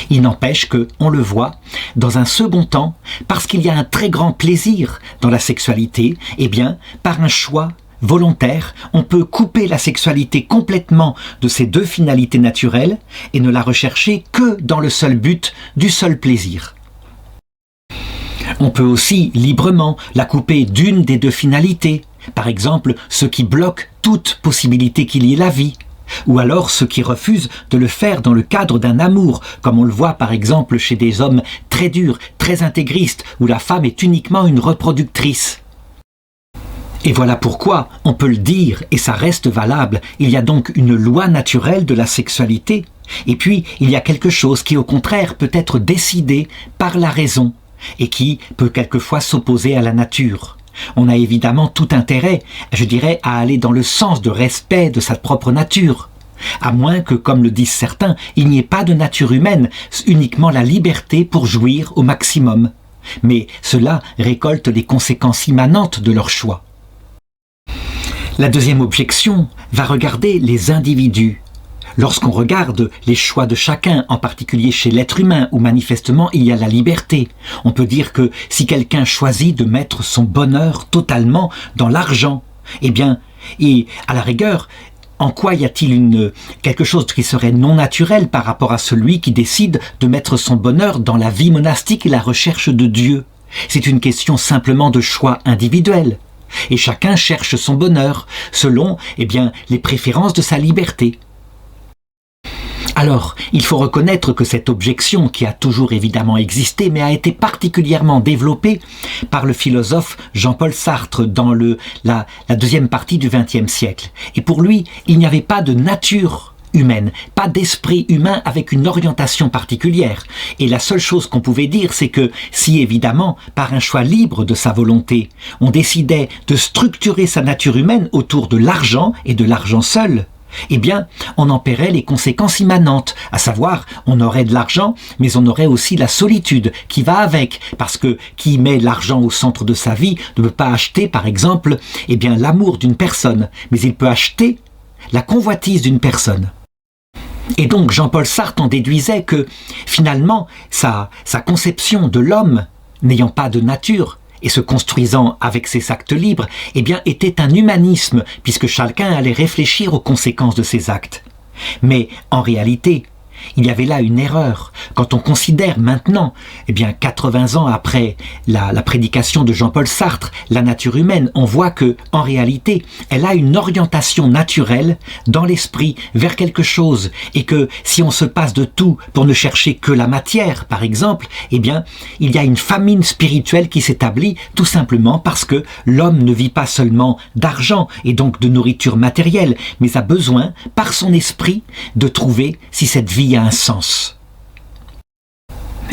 Il n'empêche que, on le voit, dans un second temps, parce qu'il y a un très grand plaisir dans la sexualité, eh bien, par un choix volontaire, on peut couper la sexualité complètement de ces deux finalités naturelles et ne la rechercher que dans le seul but du seul plaisir. On peut aussi librement la couper d'une des deux finalités, par exemple ce qui bloque toute possibilité qu'il y ait la vie, ou alors ceux qui refusent de le faire dans le cadre d'un amour, comme on le voit par exemple chez des hommes très durs, très intégristes, où la femme est uniquement une reproductrice. Et voilà pourquoi, on peut le dire, et ça reste valable, il y a donc une loi naturelle de la sexualité, et puis il y a quelque chose qui au contraire peut être décidé par la raison, et qui peut quelquefois s'opposer à la nature. On a évidemment tout intérêt, je dirais, à aller dans le sens de respect de sa propre nature. À moins que, comme le disent certains, il n'y ait pas de nature humaine, uniquement la liberté pour jouir au maximum. Mais cela récolte les conséquences immanentes de leur choix. La deuxième objection va regarder les individus. Lorsqu'on regarde les choix de chacun, en particulier chez l'être humain, où manifestement il y a la liberté, on peut dire que si quelqu'un choisit de mettre son bonheur totalement dans l'argent, eh bien, et à la rigueur, en quoi y a-t-il quelque chose qui serait non naturel par rapport à celui qui décide de mettre son bonheur dans la vie monastique et la recherche de Dieu? C'est une question simplement de choix individuel. Et chacun cherche son bonheur selon, eh bien, les préférences de sa liberté. Alors, il faut reconnaître que cette objection, qui a toujours évidemment existé, mais a été particulièrement développée par le philosophe Jean-Paul Sartre dans la deuxième partie du XXe siècle. Et pour lui, il n'y avait pas de nature humaine, pas d'esprit humain avec une orientation particulière. Et la seule chose qu'on pouvait dire, c'est que si évidemment, par un choix libre de sa volonté, on décidait de structurer sa nature humaine autour de l'argent et de l'argent seul, eh bien, on en paierait les conséquences immanentes, à savoir, on aurait de l'argent, mais on aurait aussi la solitude qui va avec, parce que qui met l'argent au centre de sa vie ne peut pas acheter, par exemple, eh bien, l'amour d'une personne, mais il peut acheter la convoitise d'une personne. Et donc, Jean-Paul Sartre en déduisait que, finalement, sa conception de l'homme, n'ayant pas de nature, et se construisant avec ses actes libres, eh bien, était un humanisme, puisque chacun allait réfléchir aux conséquences de ses actes. Mais, en réalité, il y avait là une erreur. Quand on considère maintenant, eh bien, 80 ans après la prédication de Jean-Paul Sartre, la nature humaine, on voit que, en réalité, elle a une orientation naturelle dans l'esprit vers quelque chose, et que si on se passe de tout pour ne chercher que la matière, par exemple, eh bien, il y a une famine spirituelle qui s'établit tout simplement parce que l'homme ne vit pas seulement d'argent et donc de nourriture matérielle, mais a besoin, par son esprit, de trouver si cette vie a un sens.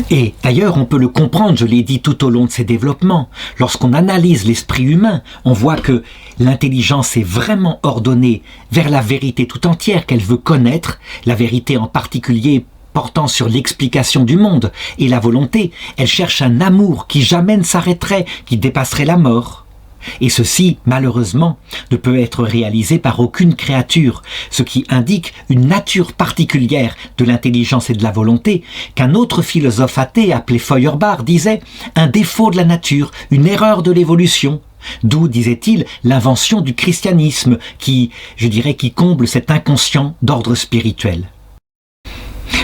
Et d'ailleurs, on peut le comprendre, je l'ai dit tout au long de ces développements, lorsqu'on analyse l'esprit humain, on voit que l'intelligence est vraiment ordonnée vers la vérité tout entière qu'elle veut connaître, la vérité en particulier portant sur l'explication du monde, et la volonté, elle cherche un amour qui jamais ne s'arrêterait, qui dépasserait la mort. Et ceci, malheureusement, ne peut être réalisé par aucune créature, ce qui indique une nature particulière de l'intelligence et de la volonté, qu'un autre philosophe athée appelé Feuerbach disait « un défaut de la nature, une erreur de l'évolution ». D'où, disait-il, l'invention du christianisme qui comble cet inconscient d'ordre spirituel.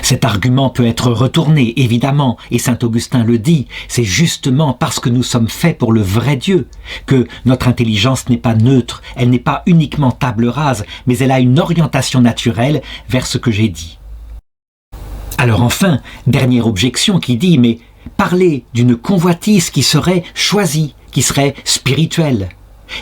Cet argument peut être retourné, évidemment, et saint Augustin le dit, c'est justement parce que nous sommes faits pour le vrai Dieu, que notre intelligence n'est pas neutre, elle n'est pas uniquement table rase, mais elle a une orientation naturelle vers ce que j'ai dit. Alors enfin, dernière objection qui dit, mais parler d'une convoitise qui serait choisie, qui serait spirituelle.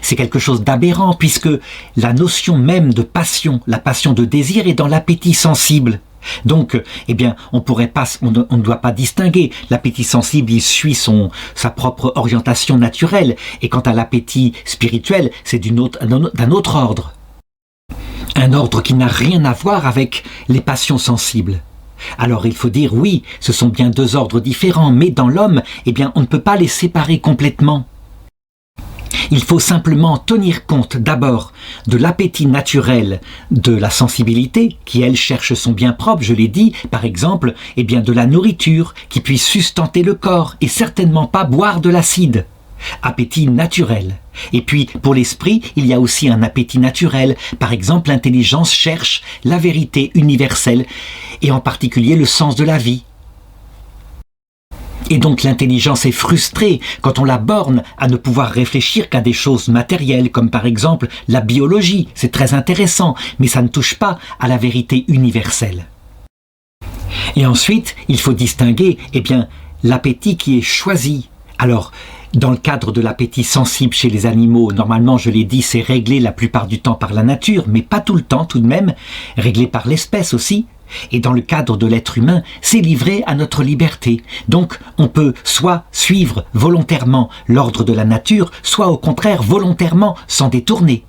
C'est quelque chose d'aberrant puisque la notion même de passion, la passion de désir est dans l'appétit sensible. Donc, on ne doit pas distinguer. L'appétit sensible, il suit sa propre orientation naturelle. Et quant à l'appétit spirituel, c'est d'un autre ordre. Un ordre qui n'a rien à voir avec les passions sensibles. Alors il faut dire oui, ce sont bien deux ordres différents, mais dans l'homme, on ne peut pas les séparer complètement. Il faut simplement tenir compte d'abord de l'appétit naturel de la sensibilité, qui elle cherche son bien propre, je l'ai dit, par exemple, de la nourriture qui puisse sustenter le corps et certainement pas boire de l'acide. Appétit naturel. Et puis, pour l'esprit, il y a aussi un appétit naturel. Par exemple, l'intelligence cherche la vérité universelle et en particulier le sens de la vie. Et donc l'intelligence est frustrée quand on la borne à ne pouvoir réfléchir qu'à des choses matérielles, comme par exemple la biologie. C'est très intéressant, mais ça ne touche pas à la vérité universelle. Et ensuite, il faut distinguer l'appétit qui est choisi. Alors, dans le cadre de l'appétit sensible chez les animaux, normalement, je l'ai dit, c'est réglé la plupart du temps par la nature, mais pas tout le temps tout de même, réglé par l'espèce aussi. Et dans le cadre de l'être humain, c'est livré à notre liberté. Donc, on peut soit suivre volontairement l'ordre de la nature, soit au contraire volontairement s'en détourner.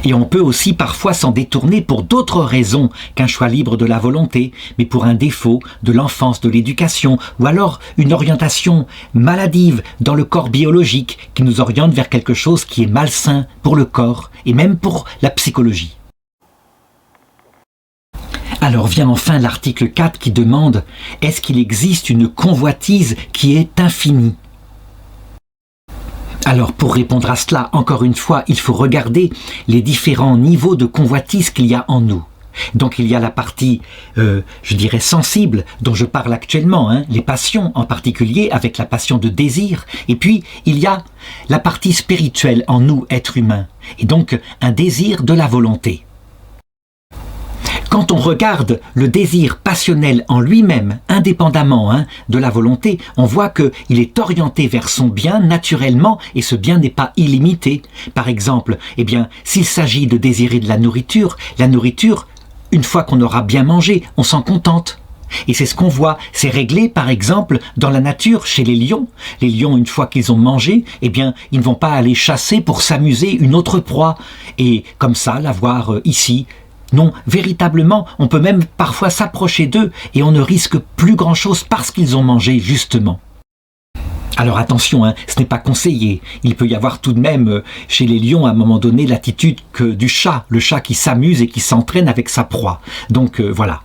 Et on peut aussi parfois s'en détourner pour d'autres raisons qu'un choix libre de la volonté, mais pour un défaut de l'enfance, de l'éducation, ou alors une orientation maladive dans le corps biologique qui nous oriente vers quelque chose qui est malsain pour le corps et même pour la psychologie. Alors vient enfin l'article 4 qui demande « Est-ce qu'il existe une convoitise qui est infinie ?» Alors pour répondre à cela, encore une fois, il faut regarder les différents niveaux de convoitise qu'il y a en nous. Donc il y a la partie, sensible, dont je parle actuellement, les passions en particulier, avec la passion de désir. Et puis il y a la partie spirituelle en nous, êtres humains, et donc un désir de la volonté. Quand on regarde le désir passionnel en lui-même, indépendamment de la volonté, on voit qu'il est orienté vers son bien naturellement et ce bien n'est pas illimité. Par exemple, s'il s'agit de désirer de la nourriture, une fois qu'on aura bien mangé, on s'en contente. Et c'est ce qu'on voit, c'est réglé par exemple dans la nature chez les lions. Les lions, une fois qu'ils ont mangé, ils ne vont pas aller chasser pour s'amuser une autre proie et comme ça la voir ici. Non, véritablement, on peut même parfois s'approcher d'eux et on ne risque plus grand-chose parce qu'ils ont mangé, justement. Alors attention, ce n'est pas conseillé. Il peut y avoir tout de même, chez les lions, à un moment donné, l'attitude du chat, le chat qui s'amuse et qui s'entraîne avec sa proie. Donc voilà.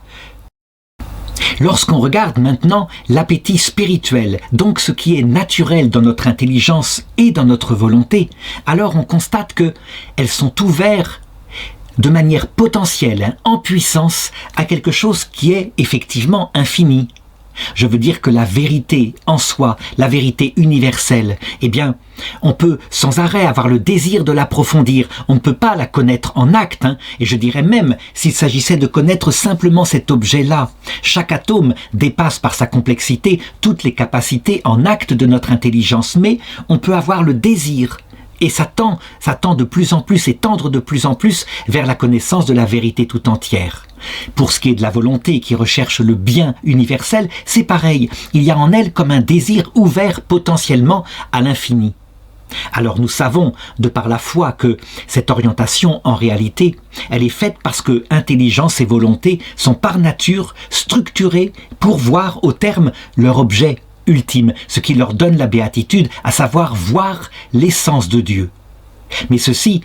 Lorsqu'on regarde maintenant l'appétit spirituel, donc ce qui est naturel dans notre intelligence et dans notre volonté, alors on constate qu'elles sont ouvertes de manière potentielle, en puissance, à quelque chose qui est effectivement infini. Je veux dire que la vérité en soi, la vérité universelle, on peut sans arrêt avoir le désir de l'approfondir. On ne peut pas la connaître en acte, et je dirais même s'il s'agissait de connaître simplement cet objet-là. Chaque atome dépasse par sa complexité toutes les capacités en acte de notre intelligence, mais on peut avoir le désir. Et ça tend de plus en plus et tendre de plus en plus vers la connaissance de la vérité tout entière. Pour ce qui est de la volonté qui recherche le bien universel, c'est pareil. Il y a en elle comme un désir ouvert potentiellement à l'infini. Alors nous savons, de par la foi, que cette orientation, en réalité, elle est faite parce que intelligence et volonté sont par nature structurées pour voir au terme leur objet ultime, ce qui leur donne la béatitude, à savoir voir l'essence de Dieu. Mais ceci,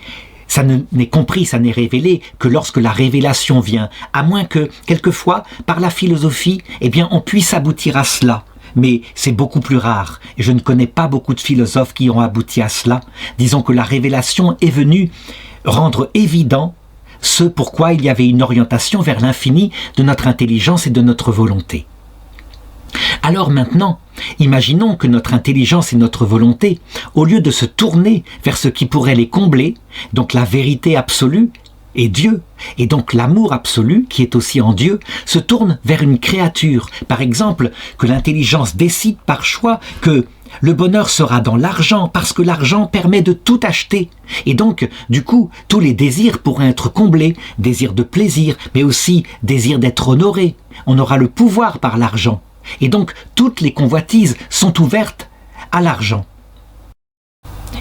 ça n'est compris, ça n'est révélé que lorsque la révélation vient, à moins que, quelquefois, par la philosophie, eh bien, on puisse aboutir à cela. Mais c'est beaucoup plus rare, et je ne connais pas beaucoup de philosophes qui ont abouti à cela. Disons que la révélation est venue rendre évident ce pourquoi il y avait une orientation vers l'infini de notre intelligence et de notre volonté. Alors maintenant, imaginons que notre intelligence et notre volonté, au lieu de se tourner vers ce qui pourrait les combler, donc la vérité absolue et Dieu, et donc l'amour absolu qui est aussi en Dieu, se tournent vers une créature. Par exemple, que l'intelligence décide par choix que le bonheur sera dans l'argent parce que l'argent permet de tout acheter. Et donc, du coup, tous les désirs pourraient être comblés, désir de plaisir, mais aussi désir d'être honoré. On aura le pouvoir par l'argent. Et donc, toutes les convoitises sont ouvertes à l'argent.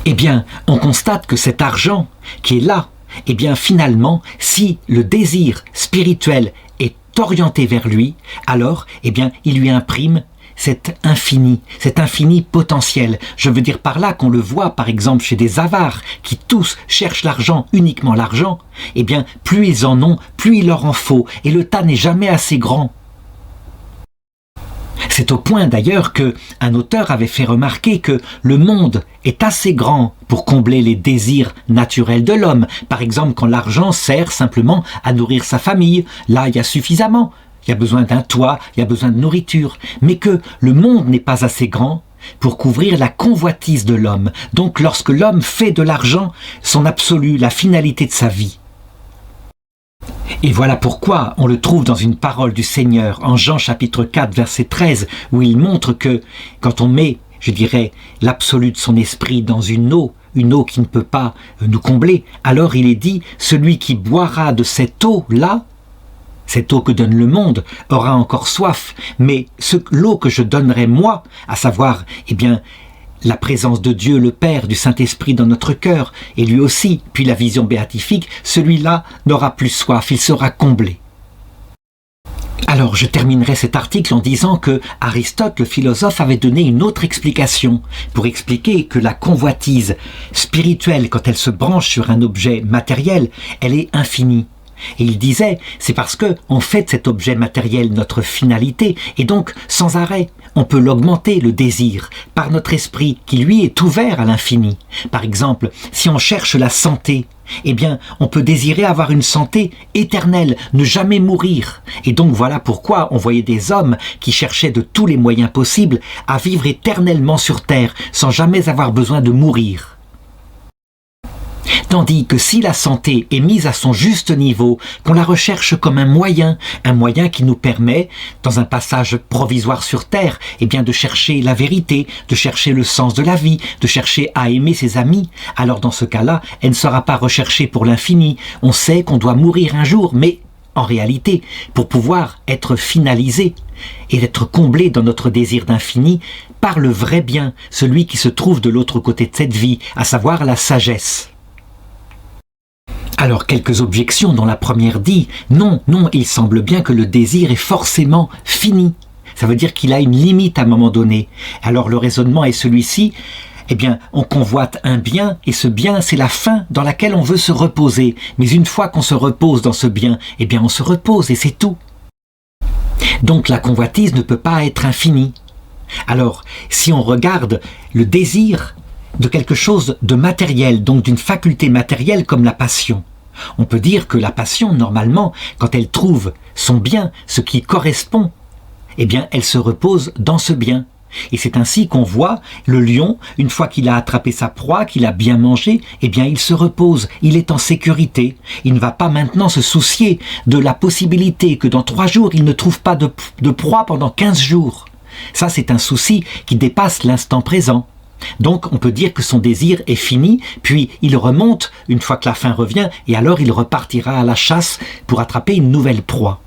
Eh bien, on constate que cet argent qui est là, eh bien, finalement, si le désir spirituel est orienté vers lui, alors, eh bien, il lui imprime cet infini potentiel. Je veux dire par là qu'on le voit, par exemple, chez des avares qui tous cherchent l'argent, uniquement l'argent, eh bien, plus ils en ont, plus il leur en faut, et le tas n'est jamais assez grand. C'est au point d'ailleurs qu'un auteur avait fait remarquer que le monde est assez grand pour combler les désirs naturels de l'homme. Par exemple, quand l'argent sert simplement à nourrir sa famille, là il y a suffisamment. Il y a besoin d'un toit, il y a besoin de nourriture. Mais que le monde n'est pas assez grand pour couvrir la convoitise de l'homme. Donc lorsque l'homme fait de l'argent son absolu, la finalité de sa vie. Et voilà pourquoi on le trouve dans une parole du Seigneur en Jean chapitre 4 verset 13 où il montre que quand on met, je dirais, l'absolu de son esprit dans une eau qui ne peut pas nous combler, alors il est dit, celui qui boira de cette eau-là, cette eau que donne le monde, aura encore soif, mais l'eau que je donnerai moi, à savoir, eh bien, la présence de Dieu le Père, du Saint-Esprit dans notre cœur, et lui aussi, puis la vision béatifique, celui-là n'aura plus soif, il sera comblé. Alors je terminerai cet article en disant que Aristote, le philosophe, avait donné une autre explication pour expliquer que la convoitise spirituelle, quand elle se branche sur un objet matériel, elle est infinie. Et il disait, c'est parce que on fait de cet objet matériel notre finalité, et donc sans arrêt, on peut l'augmenter, le désir, par notre esprit qui lui est ouvert à l'infini. Par exemple, si on cherche la santé, eh bien, on peut désirer avoir une santé éternelle, ne jamais mourir. Et donc voilà pourquoi on voyait des hommes qui cherchaient de tous les moyens possibles à vivre éternellement sur terre, sans jamais avoir besoin de mourir. Tandis que si la santé est mise à son juste niveau, qu'on la recherche comme un moyen qui nous permet, dans un passage provisoire sur terre, eh bien de chercher la vérité, de chercher le sens de la vie, de chercher à aimer ses amis, alors dans ce cas-là, elle ne sera pas recherchée pour l'infini. On sait qu'on doit mourir un jour, mais en réalité, pour pouvoir être finalisé et être comblé dans notre désir d'infini par le vrai bien, celui qui se trouve de l'autre côté de cette vie, à savoir la sagesse. Alors quelques objections dont la première dit « Non, il semble bien que le désir est forcément fini. Ça veut dire qu'il a une limite à un moment donné. » Alors le raisonnement est celui-ci, eh bien on convoite un bien et ce bien c'est la fin dans laquelle on veut se reposer. Mais une fois qu'on se repose dans ce bien, eh bien on se repose et c'est tout. Donc la convoitise ne peut pas être infinie. Alors si on regarde le désir de quelque chose de matériel, donc d'une faculté matérielle comme la passion. On peut dire que la passion, normalement, quand elle trouve son bien, ce qui correspond, eh bien, elle se repose dans ce bien. Et c'est ainsi qu'on voit le lion, une fois qu'il a attrapé sa proie, qu'il a bien mangé, eh bien, il se repose, il est en sécurité. Il ne va pas maintenant se soucier de la possibilité que dans 3 jours, il ne trouve pas de proie pendant 15 jours. Ça, c'est un souci qui dépasse l'instant présent. Donc on peut dire que son désir est fini, puis il remonte une fois que la faim revient, et alors il repartira à la chasse pour attraper une nouvelle proie.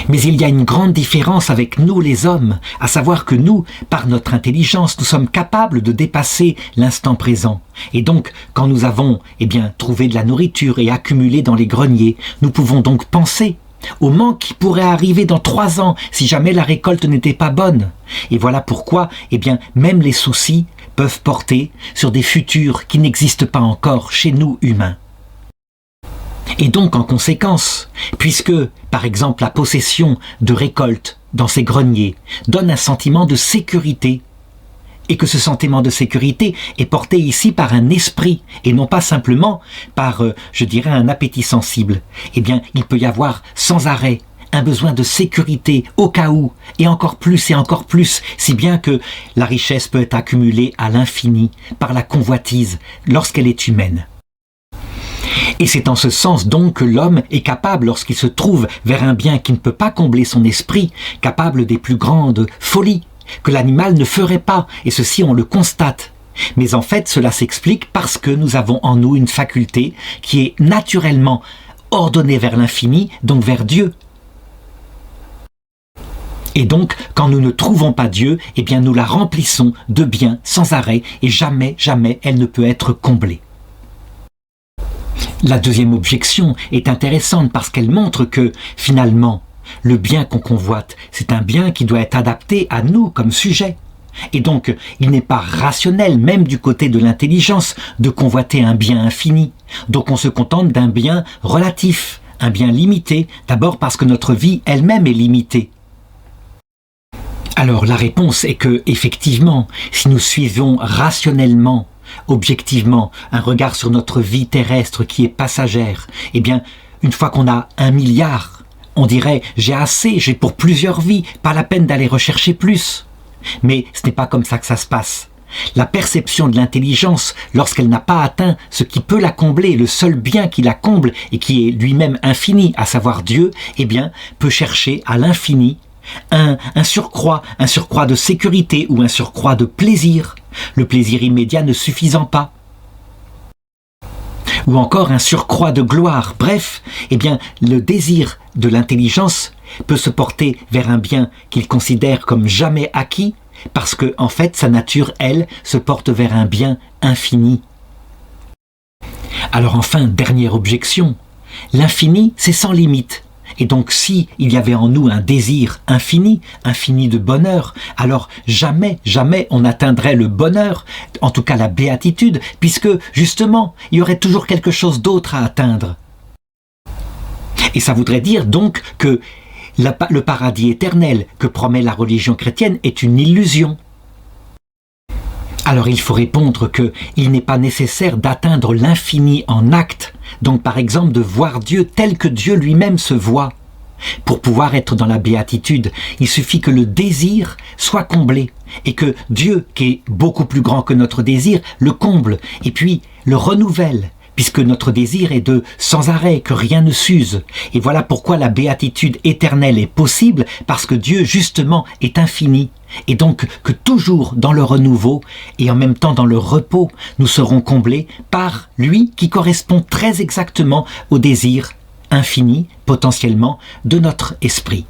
Mais il y a une grande différence avec nous les hommes, à savoir que nous, par notre intelligence, nous sommes capables de dépasser l'instant présent. Et donc, quand nous avons trouvé de la nourriture et accumulé dans les greniers, nous pouvons donc penser au manque qui pourrait arriver dans 3 ans si jamais la récolte n'était pas bonne. Et voilà pourquoi, même les soucis peuvent porter sur des futurs qui n'existent pas encore chez nous humains. Et donc, en conséquence, puisque, par exemple, la possession de récoltes dans ces greniers donne un sentiment de sécurité, et que ce sentiment de sécurité est porté ici par un esprit, et non pas simplement par, un appétit sensible, il peut y avoir sans arrêt un besoin de sécurité au cas où, et encore plus, si bien que la richesse peut être accumulée à l'infini par la convoitise lorsqu'elle est humaine. Et c'est en ce sens donc que l'homme est capable, lorsqu'il se trouve vers un bien qui ne peut pas combler son esprit, capable des plus grandes folies, que l'animal ne ferait pas, et ceci on le constate. Mais en fait cela s'explique parce que nous avons en nous une faculté qui est naturellement ordonnée vers l'infini, donc vers Dieu. Et donc, quand nous ne trouvons pas Dieu, nous la remplissons de biens sans arrêt, et jamais, jamais elle ne peut être comblée. La deuxième objection est intéressante parce qu'elle montre que, finalement, le bien qu'on convoite, c'est un bien qui doit être adapté à nous comme sujet. Et donc, il n'est pas rationnel, même du côté de l'intelligence, de convoiter un bien infini. Donc on se contente d'un bien relatif, un bien limité, d'abord parce que notre vie elle-même est limitée. Alors la réponse est que, effectivement, si nous suivons rationnellement, objectivement, un regard sur notre vie terrestre qui est passagère, une fois qu'on a 1 milliard, on dirait « j'ai assez, j'ai pour plusieurs vies, pas la peine d'aller rechercher plus ». Mais ce n'est pas comme ça que ça se passe. La perception de l'intelligence, lorsqu'elle n'a pas atteint ce qui peut la combler, le seul bien qui la comble et qui est lui-même infini, à savoir Dieu, peut chercher à l'infini un surcroît de sécurité ou un surcroît de plaisir, le plaisir immédiat ne suffisant pas. Ou encore un surcroît de gloire. Bref, le désir de l'intelligence peut se porter vers un bien qu'il considère comme jamais acquis, parce que, en fait, sa nature, elle, se porte vers un bien infini. Alors enfin, dernière objection, l'infini, c'est sans limite. Et donc, si il y avait en nous un désir infini de bonheur, alors jamais on n'atteindrait le bonheur, en tout cas la béatitude, puisque, justement, il y aurait toujours quelque chose d'autre à atteindre. Et ça voudrait dire donc que le paradis éternel que promet la religion chrétienne est une illusion. Alors il faut répondre qu'il n'est pas nécessaire d'atteindre l'infini en acte, donc par exemple de voir Dieu tel que Dieu lui-même se voit. Pour pouvoir être dans la béatitude, il suffit que le désir soit comblé et que Dieu, qui est beaucoup plus grand que notre désir, le comble et puis le renouvelle, puisque notre désir est de sans arrêt, que rien ne s'use. Et voilà pourquoi la béatitude éternelle est possible, parce que Dieu justement est infini. Et donc que toujours dans le renouveau et en même temps dans le repos, nous serons comblés par lui qui correspond très exactement au désir infini, potentiellement, de notre esprit.